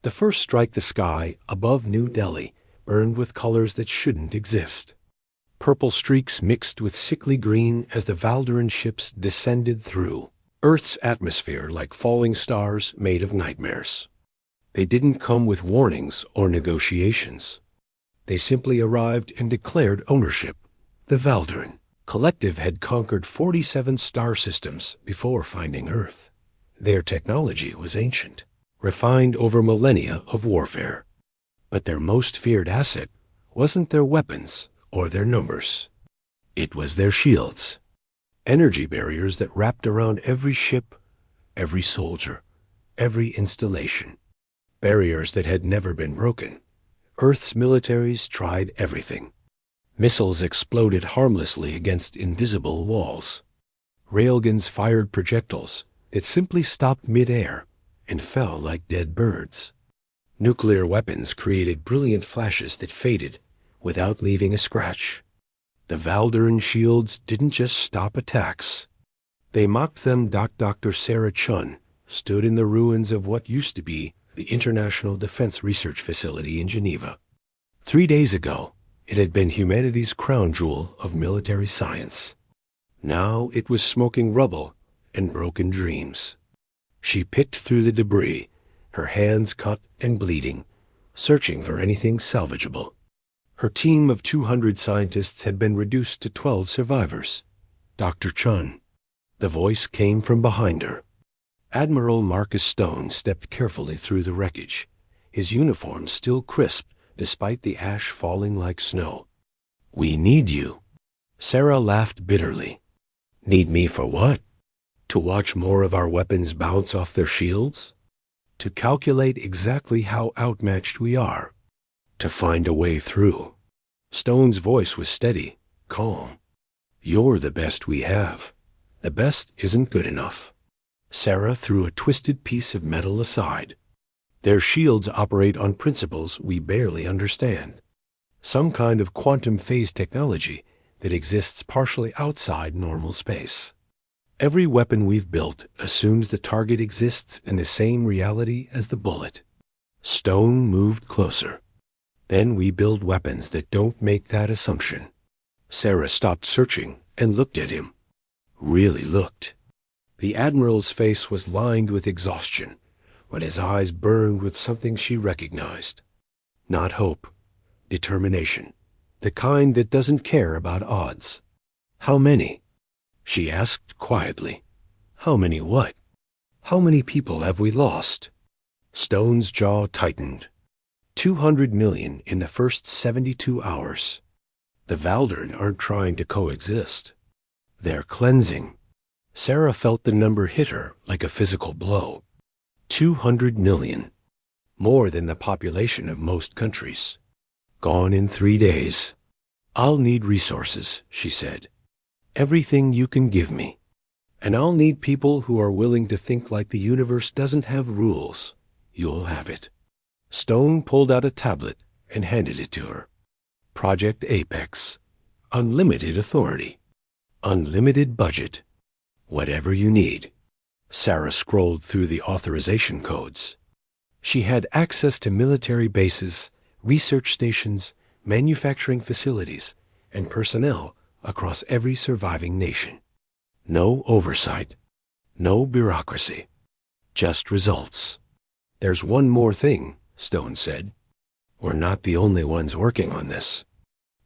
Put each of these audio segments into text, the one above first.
The first strike the sky above New Delhi burned with colors that shouldn't exist. Purple streaks mixed with sickly green as the Valderan ships descended through Earth's atmosphere like falling stars made of nightmares. They didn't come with warnings or negotiations. They simply arrived and declared ownership. The Valderan Collective had conquered 47 star systems before finding Earth. Their technology was ancient, refined over millennia of warfare. But their most feared asset wasn't their weapons or their numbers. It was their shields, energy barriers that wrapped around every ship, every soldier, every installation. Barriers that had never been broken. Earth's militaries tried everything. Missiles exploded harmlessly against invisible walls. Railguns fired projectiles that simply stopped mid-air and fell like dead birds. Nuclear weapons created brilliant flashes that faded without leaving a scratch. The Valderan shields didn't just stop attacks. They mocked them. Dr. Sarah Chun stood in the ruins of what used to be the International Defense Research Facility in Geneva. 3 days ago, it had been humanity's crown jewel of military science. Now it was smoking rubble and broken dreams. She picked through the debris, her hands cut and bleeding, searching for anything salvageable. Her team of 200 scientists had been reduced to 12 survivors. Dr. Chun. The voice came from behind her. Admiral Marcus Stone stepped carefully through the wreckage, his uniform still crisp despite the ash falling like snow. "We need you." Sarah laughed bitterly. "Need me for what? To watch more of our weapons bounce off their shields? To calculate exactly how outmatched we are? To find a way through?" Stone's voice was steady, calm. "You're the best we have. The best isn't good enough." Sarah threw a twisted piece of metal aside. "Their shields operate on principles we barely understand. Some kind of quantum phase technology that exists partially outside normal space. Every weapon we've built assumes the target exists in the same reality as the bullet." Stone moved closer. "Then we build weapons that don't make that assumption." Sarah stopped searching and looked at him. Really looked. The Admiral's face was lined with exhaustion, but his eyes burned with something she recognized. Not hope. Determination. The kind that doesn't care about odds. "How many?" she asked quietly. "How many what? How many people have we lost?" Stone's jaw tightened. 200 million in the first 72 hours. The Valderan aren't trying to coexist. They're cleansing. Sarah felt the number hit her like a physical blow. 200 million. More than the population of most countries. Gone in 3 days. "I'll need resources," she said. "Everything you can give me. And I'll need people who are willing to think like the universe doesn't have rules. You'll have it." Stone pulled out a tablet and handed it to her. Project Apex. Unlimited authority. Unlimited budget. Whatever you need. Sarah scrolled through the authorization codes. She had access to military bases, research stations, manufacturing facilities, and personnel across every surviving nation. No oversight. No bureaucracy. Just results. "There's one more thing," Stone said. "We're not the only ones working on this.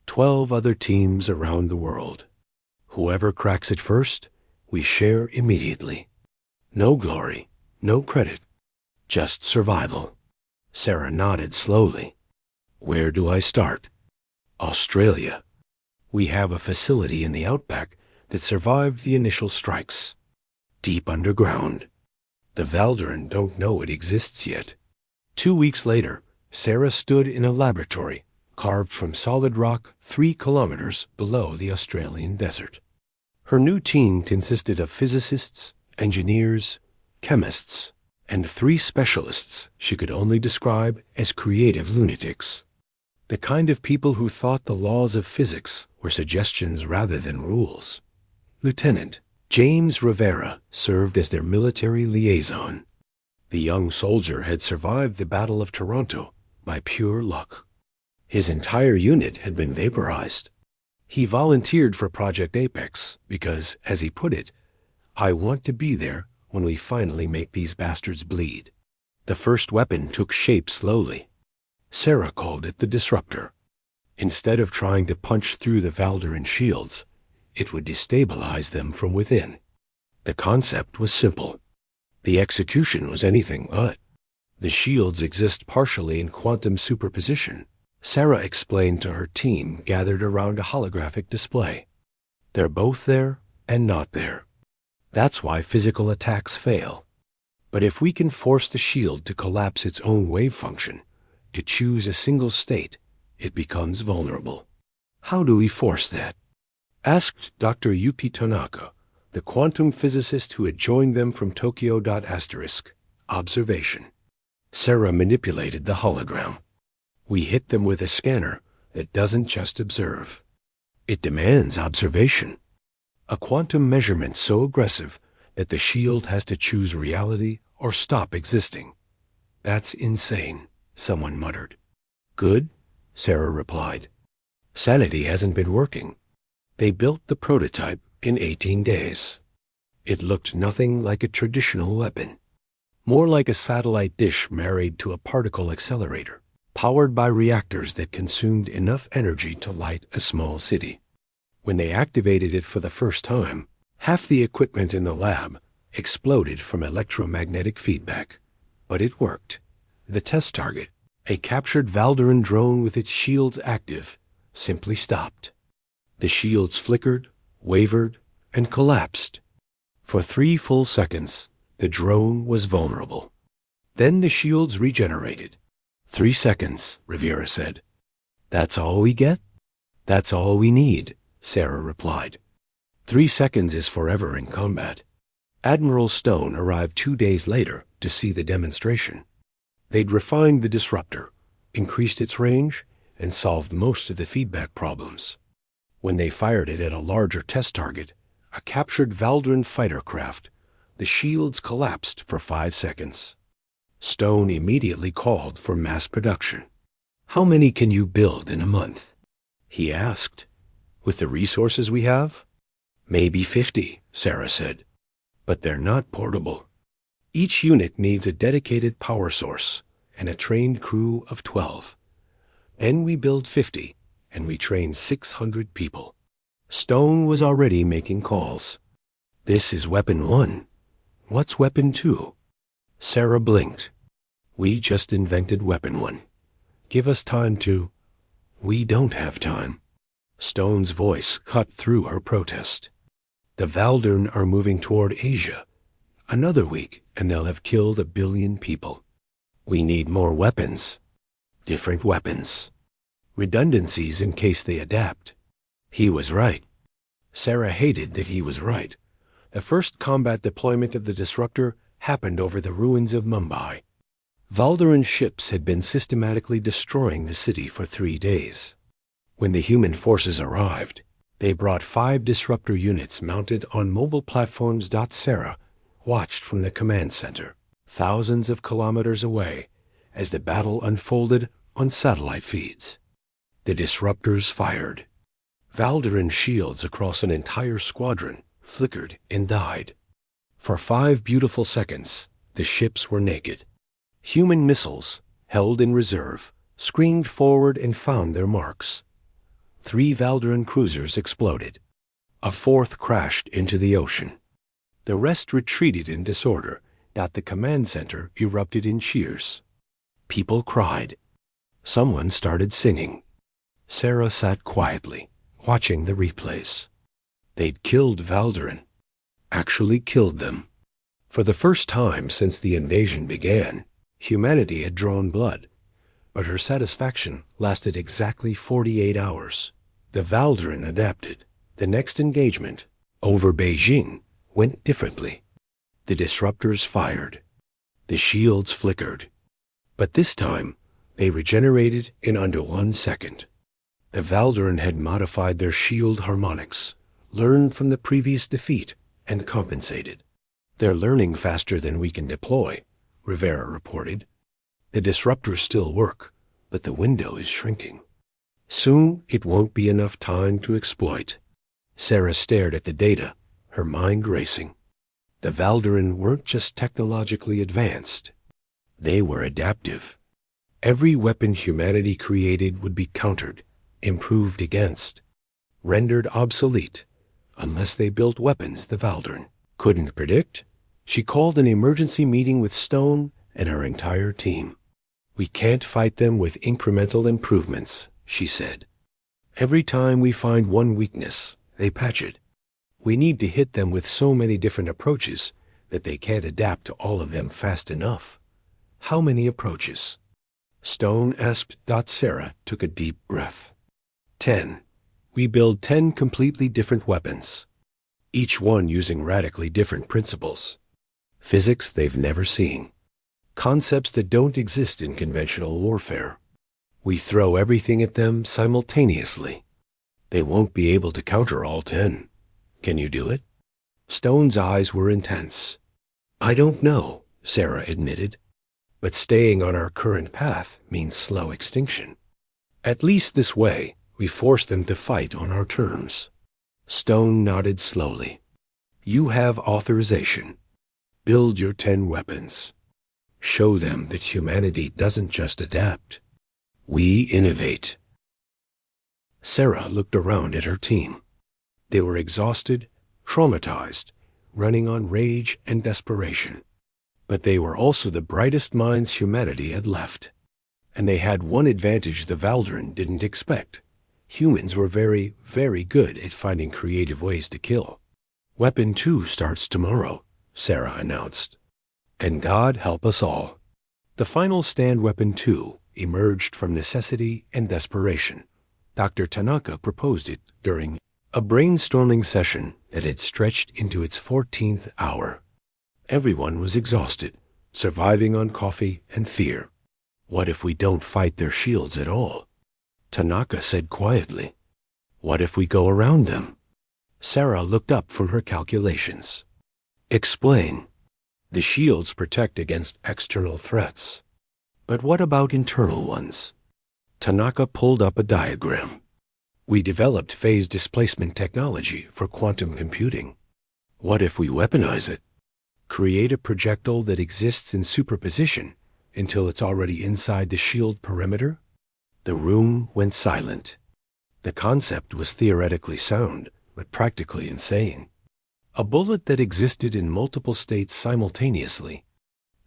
12 other teams around the world. Whoever cracks it first, we share immediately. No glory, no credit, just survival." Sarah nodded slowly. "Where do I start?" "Australia. We have a facility in the outback that survived the initial strikes. Deep underground. The Valderan don't know it exists yet." 2 weeks later, Sarah stood in a laboratory carved from solid rock 3 kilometers below the Australian desert. Her new team consisted of physicists, engineers, chemists, and 3 specialists she could only describe as creative lunatics. The kind of people who thought the laws of physics were suggestions rather than rules. Lieutenant James Rivera served as their military liaison. The young soldier had survived the Battle of Toronto by pure luck. His entire unit had been vaporized. He volunteered for Project Apex because, as he put it, "I want to be there when we finally make these bastards bleed." The first weapon took shape slowly. Sarah called it the Disruptor. Instead of trying to punch through the Valderan shields, it would destabilize them from within. The concept was simple. The execution was anything but. The shields exist partially in quantum superposition, Sarah explained to her team gathered around a holographic display. They're both there and not there. That's why physical attacks fail. But if we can force the shield to collapse its own wave function, to choose a single state, it becomes vulnerable. How do we force that? Asked Dr. Yuki Tanaka, the quantum physicist who had joined them from Tokyo. Observation. Sarah manipulated the hologram. We hit them with a scanner that doesn't just observe. It demands observation. A quantum measurement so aggressive that the shield has to choose reality or stop existing. That's insane, someone muttered. Good, Sarah replied. Sanity hasn't been working. They built the prototype in 18 days. It looked nothing like a traditional weapon, more like a satellite dish married to a particle accelerator, powered by reactors that consumed enough energy to light a small city. When they activated it for the first time, half the equipment in the lab exploded from electromagnetic feedback. But it worked. The test target, a captured Valderan drone with its shields active, simply stopped. The shields flickered, wavered, and collapsed. For 3 full seconds, the drone was vulnerable. Then the shields regenerated. 3 seconds, Rivera said. That's all we get? That's all we need, Sarah replied. 3 seconds is forever in combat. Admiral Stone arrived 2 days later to see the demonstration. They'd refined the disruptor, increased its range, and solved most of the feedback problems. When they fired it at a larger test target, a captured Valderan fighter craft, the shields collapsed for 5 seconds. Stone immediately called for mass production. How many can you build in a month? He asked. With the resources we have? Maybe 50, Sarah said. But they're not portable. Each unit needs a dedicated power source and a trained crew of 12. Then we build 50, and we train 600 people. Stone was already making calls. This is Weapon 1. What's Weapon 2? Sarah blinked. We just invented Weapon 1. Give us time to... We don't have time. Stone's voice cut through her protest. The Valderan are moving toward Asia. Another week, and they'll have killed 1 billion people. We need more weapons. Different weapons. Redundancies in case they adapt. He was right. Sarah hated that he was right. The first combat deployment of the disruptor happened over the ruins of Mumbai. Valderan ships had been systematically destroying the city for 3 days. When the human forces arrived, they brought 5 disruptor units mounted on mobile platforms. Sarah watched from the command center, thousands of kilometers away, as the battle unfolded on satellite feeds. The disruptors fired. Valderan shields across an entire squadron flickered and died. For 5 beautiful seconds, the ships were naked. Human missiles, held in reserve, screamed forward and found their marks. 3 Valderan cruisers exploded. A 4th crashed into the ocean. The rest retreated in disorder. The command center erupted in cheers. People cried. Someone started singing. Sarah sat quietly, watching the replays. They'd killed Valderan. Actually killed them. For the first time since the invasion began, humanity had drawn blood, but her satisfaction lasted exactly 48 hours. The Valderan adapted. The next engagement, over Beijing, went differently. The disruptors fired. The shields flickered. But this time, they regenerated in under 1 second. The Valderan had modified their shield harmonics, learned from the previous defeat, and compensated. They're learning faster than we can deploy, Rivera reported. The disruptors still work, but the window is shrinking. Soon it won't be enough time to exploit. Sarah stared at the data, her mind racing. The Valderan weren't just technologically advanced. They were adaptive. Every weapon humanity created would be countered, improved against, rendered obsolete, unless they built weapons the Valderan couldn't predict. She called an emergency meeting with Stone and her entire team. We can't fight them with incremental improvements, she said. Every time we find one weakness, they patch it. We need to hit them with so many different approaches that they can't adapt to all of them fast enough. How many approaches? Stone asked. Sarah took a deep breath. 10. We build 10 completely different weapons, each one using radically different principles. Physics they've never seen. Concepts that don't exist in conventional warfare. We throw everything at them simultaneously. They won't be able to counter all 10. Can you do it? Stone's eyes were intense. I don't know, Sarah admitted. But staying on our current path means slow extinction. At least this way, we force them to fight on our terms. Stone nodded slowly. You have authorization. Build your 10 weapons. Show them that humanity doesn't just adapt. We innovate. Sarah looked around at her team. They were exhausted, traumatized, running on rage and desperation. But they were also the brightest minds humanity had left. And they had one advantage the Valderan didn't expect. Humans were very, very good at finding creative ways to kill. Weapon 2 starts tomorrow, Sarah announced. And God help us all. The final stand Weapon 2 emerged from necessity and desperation. Dr. Tanaka proposed it during a brainstorming session that had stretched into its 14th hour. Everyone was exhausted, surviving on coffee and fear. What if we don't fight their shields at all? Tanaka said quietly. What if we go around them? Sarah looked up from her calculations. Explain. The shields protect against external threats. But what about internal ones? Tanaka pulled up a diagram. We developed phase displacement technology for quantum computing. What if we weaponize it? Create a projectile that exists in superposition until it's already inside the shield perimeter? The room went silent. The concept was theoretically sound, but practically insane. A bullet that existed in multiple states simultaneously,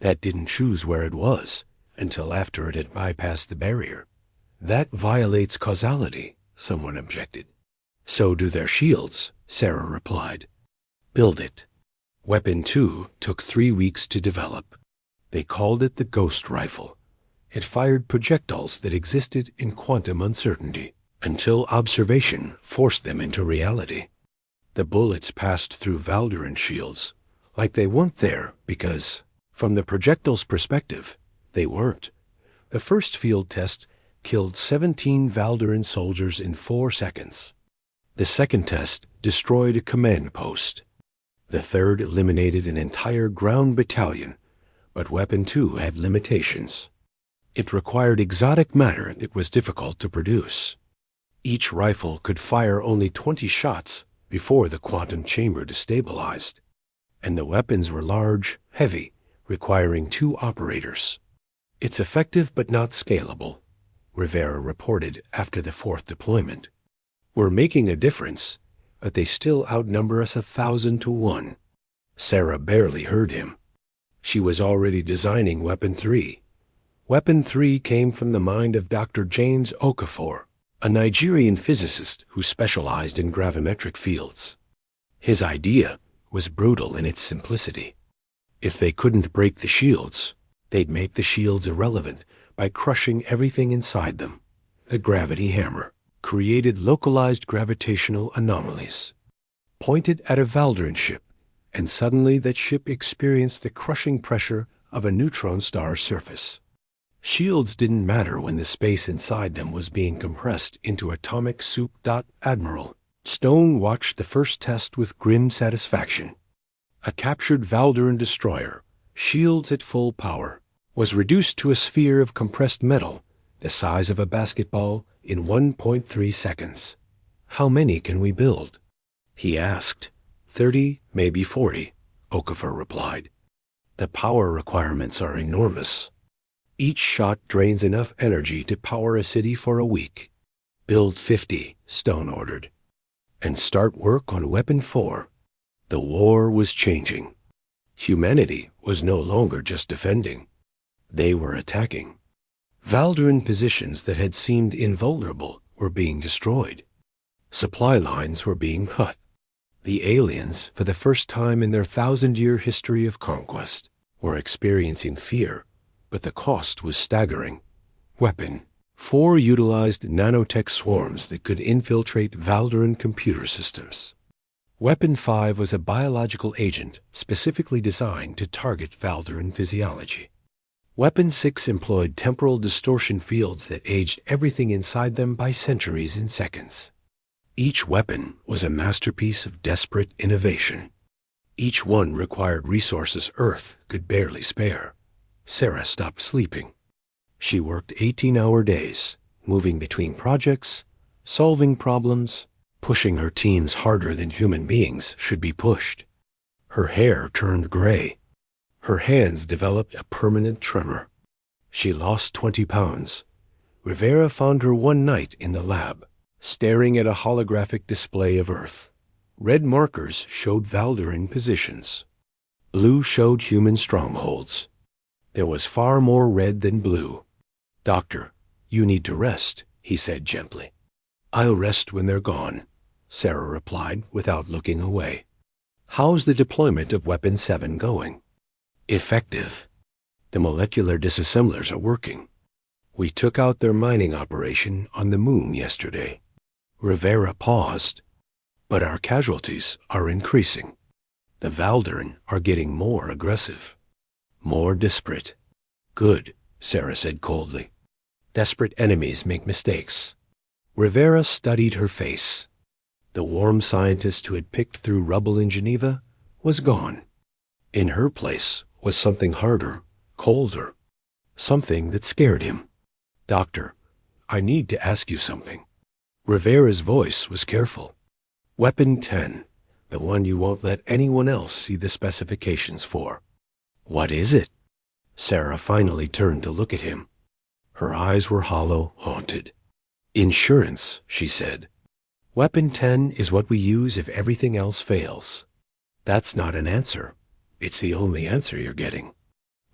that didn't choose where it was until after it had bypassed the barrier. That violates causality, someone objected. So do their shields, Sarah replied. Build it. Weapon 2 took 3 weeks to develop. They called it the Ghost Rifle. It fired projectiles that existed in quantum uncertainty until observation forced them into reality. The bullets passed through Valderan shields like they weren't there because, from the projectile's perspective, they weren't. The first field test killed 17 Valderan soldiers in 4 seconds. The second test destroyed a command post. The third eliminated an entire ground battalion, but Weapon 2 had limitations. It required exotic matter that was difficult to produce. Each rifle could fire only 20 shots before the quantum chamber destabilized. And the weapons were large, heavy, requiring 2 operators. It's effective but not scalable, Rivera reported after the 4th deployment. We're making a difference, but they still outnumber us 1,000 to 1. Sarah barely heard him. She was already designing Weapon 3. Weapon 3 came from the mind of Dr. James Okafor, a Nigerian physicist who specialized in gravimetric fields. His idea was brutal in its simplicity. If they couldn't break the shields, they'd make the shields irrelevant by crushing everything inside them. The gravity hammer created localized gravitational anomalies. Point it at a Valderan ship, and suddenly that ship experienced the crushing pressure of a neutron star surface. Shields didn't matter when the space inside them was being compressed into atomic soup. Admiral Stone watched the first test with grim satisfaction. A captured Valderan destroyer, shields at full power, was reduced to a sphere of compressed metal the size of a basketball in 1.3 seconds. How many can we build? He asked. 30, maybe 40, Okafor replied. The power requirements are enormous. Each shot drains enough energy to power a city for a week. Build 50, Stone ordered. And start work on Weapon 4. The war was changing. Humanity was no longer just defending. They were attacking. Valderan positions that had seemed invulnerable were being destroyed. Supply lines were being cut. The aliens, for the first time in their 1,000-year history of conquest, were experiencing fear, but the cost was staggering. Weapon 4 utilized nanotech swarms that could infiltrate Valderan computer systems. Weapon 5 was a biological agent specifically designed to target Valderan physiology. Weapon 6 employed temporal distortion fields that aged everything inside them by centuries in seconds. Each weapon was a masterpiece of desperate innovation. Each one required resources Earth could barely spare. Sarah stopped sleeping. She worked 18-hour days, moving between projects, solving problems, pushing her teams harder than human beings should be pushed. Her hair turned gray. Her hands developed a permanent tremor. She lost 20 pounds. Rivera found her one night in the lab, staring at a holographic display of Earth. Red markers showed Valderan positions. Blue showed human strongholds. There was far more red than blue. Doctor, you need to rest, he said gently. I'll rest when they're gone, Sarah replied without looking away. How's the deployment of Weapon 7 going? Effective. The molecular disassemblers are working. We took out their mining operation on the moon yesterday. Rivera paused. But our casualties are increasing. The Valderan are getting more aggressive. More desperate. Good, Sarah said coldly. Desperate enemies make mistakes. Rivera studied her face. The warm scientist who had picked through rubble in Geneva was gone. In her place was something harder, colder, something that scared him. Doctor, I need to ask you something. Rivera's voice was careful. Weapon 10, the one you won't let anyone else see the specifications for. What is it? Sarah finally turned to look at him. Her eyes were hollow, haunted. Insurance, she said. Weapon 10 is what we use if everything else fails. That's not an answer. It's the only answer you're getting.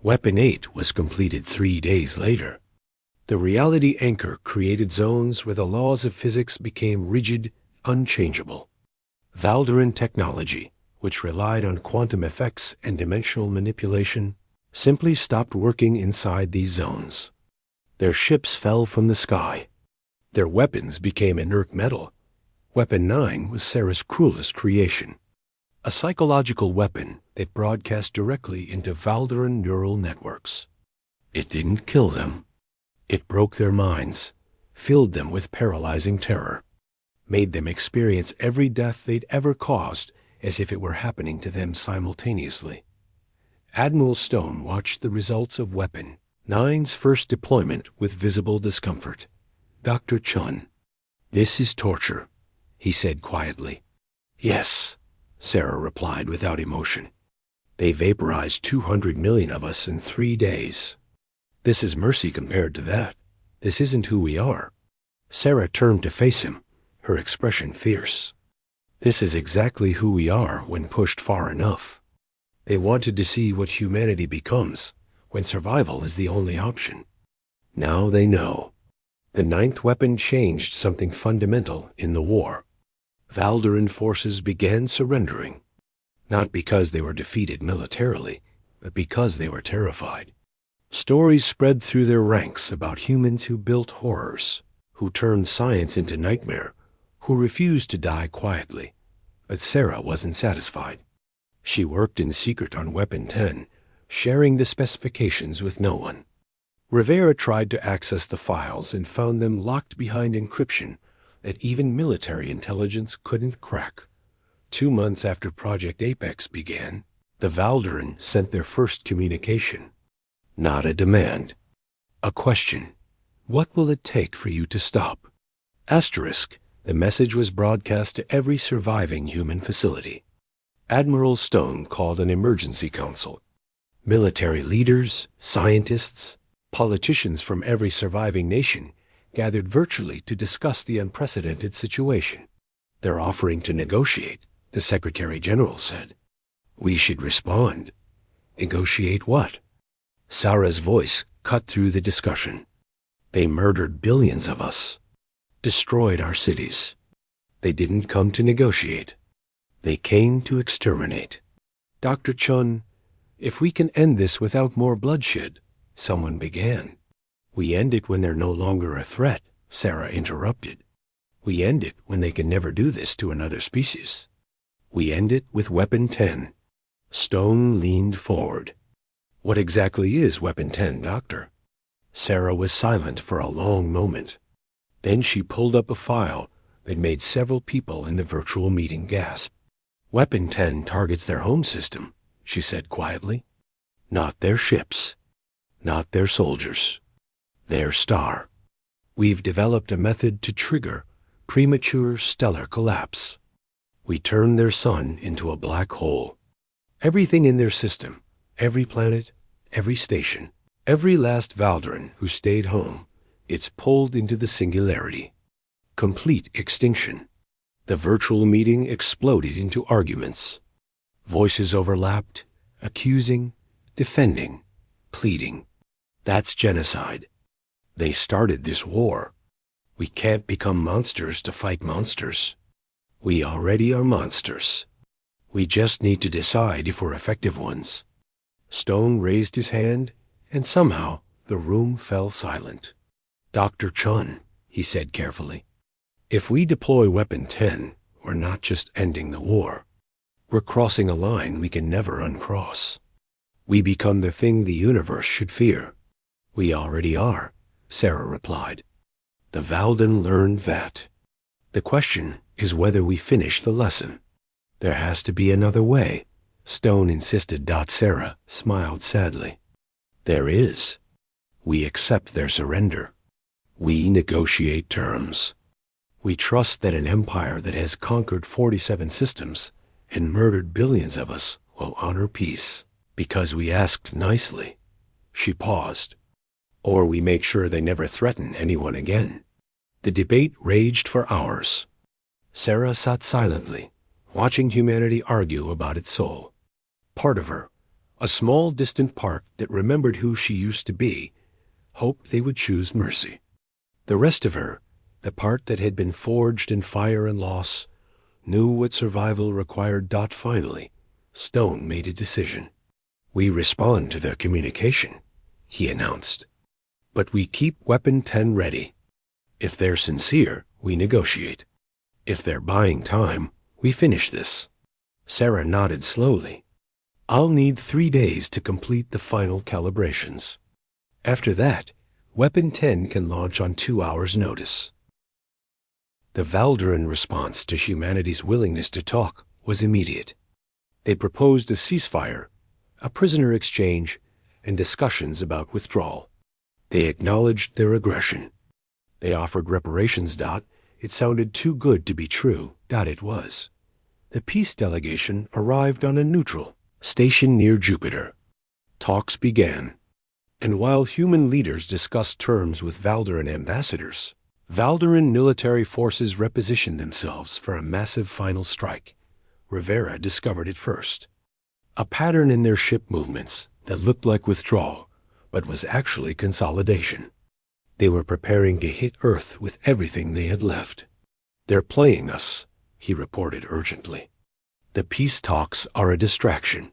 Weapon 8 was completed 3 days later. The reality anchor created zones where the laws of physics became rigid, unchangeable. Valderan technology, which relied on quantum effects and dimensional manipulation, simply stopped working inside these zones. Their ships fell from the sky. Their weapons became inert metal. Weapon 9 was Sarah's cruelest creation. A psychological weapon that broadcast directly into Valderan neural networks. It didn't kill them. It broke their minds, filled them with paralyzing terror, made them experience every death they'd ever caused as if it were happening to them simultaneously. Admiral Stone watched the results of Weapon 9's first deployment with visible discomfort. Dr. Chun, this is torture, he said quietly. Yes, Sarah replied without emotion. They vaporized 200 million of us in 3 days. This is mercy compared to that. This isn't who we are. Sarah turned to face him, her expression fierce. This is exactly who we are when pushed far enough. They wanted to see what humanity becomes when survival is the only option. Now they know. The 9th weapon changed something fundamental in the war. Valderan forces began surrendering, not because they were defeated militarily, but because they were terrified. Stories spread through their ranks about humans who built horrors, who turned science into nightmare, who refused to die quietly. But Sarah wasn't satisfied. She worked in secret on Weapon 10, sharing the specifications with no one. Rivera tried to access the files and found them locked behind encryption that even military intelligence couldn't crack. 2 months after Project Apex began, The Valderan sent their first communication. Not a demand. A question. What will it take for you to stop? Asterisk. The message was broadcast to every surviving human facility. Admiral Stone called an emergency council. Military leaders, scientists, politicians from every surviving nation gathered virtually to discuss the unprecedented situation. They're offering to negotiate, the Secretary General said. We should respond. Negotiate what? Sarah's voice cut through the discussion. They murdered billions of us. Destroyed our cities. They didn't come to negotiate. They came to exterminate. Dr. Chun, if we can end this without more bloodshed, someone began. We end it when they're no longer a threat, Sarah interrupted. We end it when they can never do this to another species. We end it with Weapon 10. Stone leaned forward. What exactly is Weapon 10, Doctor? Sarah was silent for a long moment. Then she pulled up a file that made several people in the virtual meeting gasp. Weapon 10 targets their home system, she said quietly. Not their ships. Not their soldiers. Their star. We've developed a method to trigger premature stellar collapse. We turn their sun into a black hole. Everything in their system, every planet, every station, every last Valderan who stayed home, it's pulled into the singularity. Complete extinction. The virtual meeting exploded into arguments. Voices overlapped, accusing, defending, pleading. That's genocide. They started this war. We can't become monsters to fight monsters. We already are monsters. We just need to decide if we're effective ones. Stone raised his hand, and somehow the room fell silent. Dr. Chun, he said carefully, if we deploy Weapon 10, we're not just ending the war. We're crossing a line we can never uncross. We become the thing the universe should fear. We already are, Sarah replied. The Valden learned that. The question is whether we finish the lesson. There has to be another way, Stone insisted. Sarah smiled sadly. There is. We accept their surrender. We negotiate terms. We trust that an empire that has conquered 47 systems and murdered billions of us will honor peace, because we asked nicely. She paused. Or we make sure they never threaten anyone again. The debate raged for hours. Sarah sat silently, watching humanity argue about its soul. Part of her, a small distant part that remembered who she used to be, hoped they would choose mercy. The rest of her, the part that had been forged in fire and loss, knew what survival required. Finally, Stone made a decision. We respond to their communication, he announced. But we keep Weapon 10 ready. If they're sincere, we negotiate. If they're buying time, we finish this. Sarah nodded slowly. I'll need 3 days to complete the final calibrations. After that, Weapon 10 can launch on 2 hours' notice. The Valderan response to humanity's willingness to talk was immediate. They proposed a ceasefire, a prisoner exchange, and discussions about withdrawal. They acknowledged their aggression. They offered reparations. It sounded too good to be true. It was. The peace delegation arrived on a neutral station near Jupiter. Talks began. And while human leaders discussed terms with Valderan ambassadors, Valderan military forces repositioned themselves for a massive final strike. Rivera discovered it first. A pattern in their ship movements that looked like withdrawal, but was actually consolidation. They were preparing to hit Earth with everything they had left. They're playing us, he reported urgently. The peace talks are a distraction.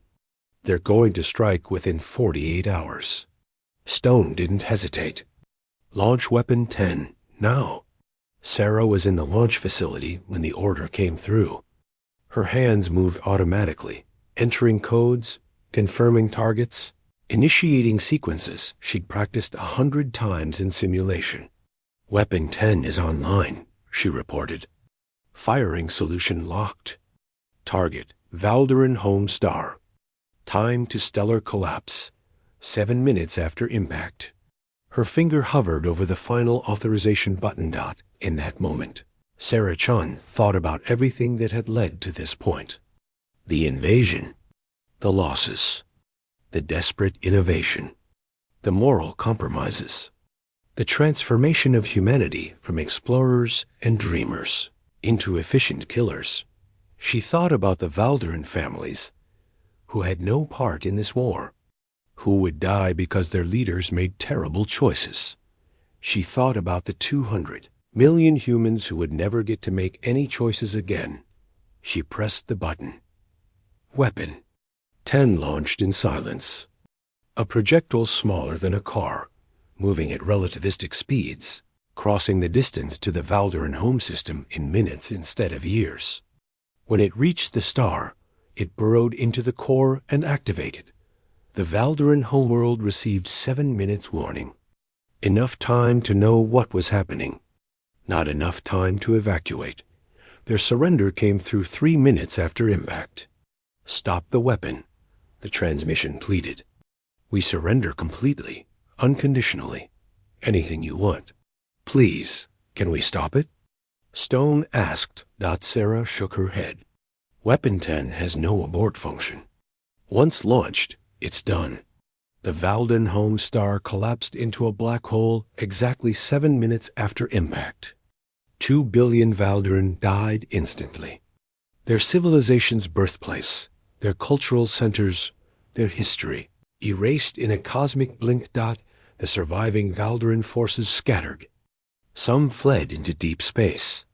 They're going to strike within 48 hours. Stone didn't hesitate. Launch Weapon 10, now. Sarah was in the launch facility when the order came through. Her hands moved automatically, entering codes, confirming targets, initiating sequences she'd practiced 100 times in simulation. Weapon 10 is online, she reported. Firing solution locked. Target, Valderan home star. Time to stellar collapse. 7 minutes after impact. Her finger hovered over the final authorization button. In that moment, Sarah Chun thought about everything that had led to this point. The invasion, the losses, the desperate innovation, the moral compromises, the transformation of humanity from explorers and dreamers into efficient killers. She thought about the Valderan families who had no part in this war, who would die because their leaders made terrible choices. She thought about the 200 million humans who would never get to make any choices again. She pressed the button. Weapon. 10 launched in silence. A projectile smaller than a car, moving at relativistic speeds, crossing the distance to the Valderan home system in minutes instead of years. When it reached the star, it burrowed into the core and activated. The Valderan homeworld received 7 minutes warning. Enough time to know what was happening. Not enough time to evacuate. Their surrender came through 3 minutes after impact. Stop the weapon, the transmission pleaded. We surrender completely, unconditionally. Anything you want. Please, can we stop it? Stone asked. Sarah shook her head. Weapon 10 has no abort function. Once launched, it's done. The Valden home star collapsed into a black hole exactly 7 minutes after impact. 2 billion Valderan died instantly. Their civilization's birthplace, their cultural centers, their history, erased in a cosmic blink. The surviving Valderan forces scattered. Some fled into deep space.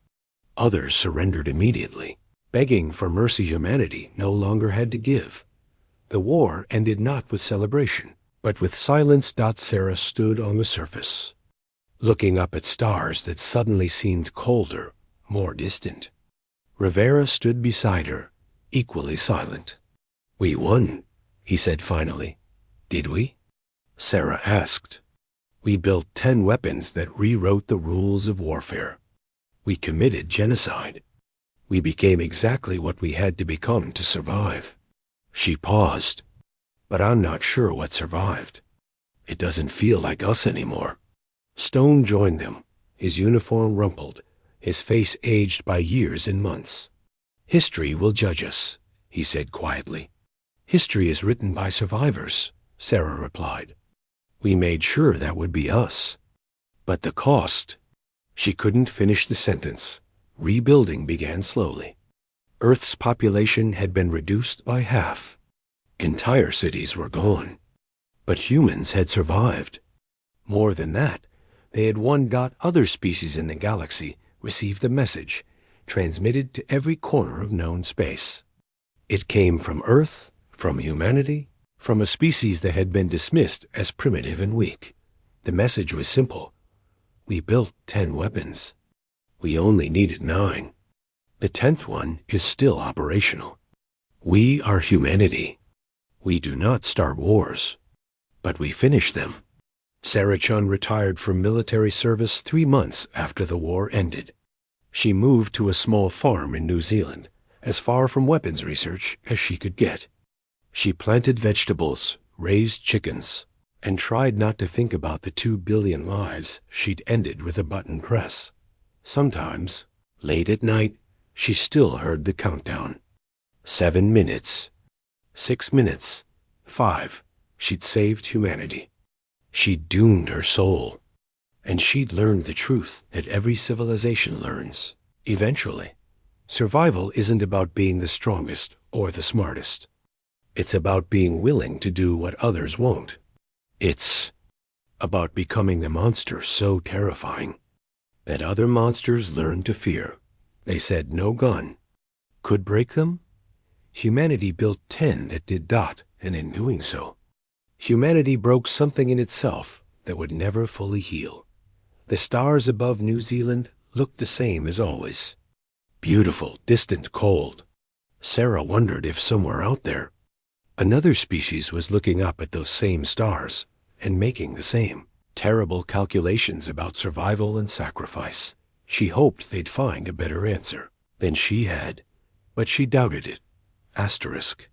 Others surrendered immediately. Begging for mercy, humanity no longer had to give. The war ended not with celebration, but with silence. Sarah stood on the surface, looking up at stars that suddenly seemed colder, more distant. Rivera stood beside her, equally silent. We won, he said finally. Did we? Sarah asked. We built 10 weapons that rewrote the rules of warfare. We committed genocide. We became exactly what we had to become to survive. She paused. But I'm not sure what survived. It doesn't feel like us anymore. Stone joined them, his uniform rumpled, his face aged by years and months. History will judge us, he said quietly. History is written by survivors, Sarah replied. We made sure that would be us. But the cost. She couldn't finish the sentence. Rebuilding began slowly. Earth's population had been reduced by half. Entire cities were gone. But humans had survived. More than that, they had won. Other species in the galaxy received a message, transmitted to every corner of known space. It came from Earth, from humanity, from a species that had been dismissed as primitive and weak. The message was simple. We built 10 weapons. We only needed 9. The 10th one is still operational. We are humanity. We do not start wars, but we finish them. Sarah Chun retired from military service 3 months after the war ended. She moved to a small farm in New Zealand, as far from weapons research as she could get. She planted vegetables, raised chickens, and tried not to think about the 2 billion lives she'd ended with a button press. Sometimes, late at night, she still heard the countdown. 7 minutes. 6 minutes. 5. She'd saved humanity. She'd doomed her soul. And she'd learned the truth that every civilization learns. Eventually, survival isn't about being the strongest or the smartest. It's about being willing to do what others won't. It's about becoming the monster so terrifying that other monsters learn to fear. They said no gun could break them. Humanity built 10 that did. And in doing so, humanity broke something in itself that would never fully heal. The stars above New Zealand looked the same as always. Beautiful, distant, cold. Sarah wondered if somewhere out there, another species was looking up at those same stars and making the same terrible calculations about survival and sacrifice. She hoped they'd find a better answer than she had, but she doubted it. Asterisk.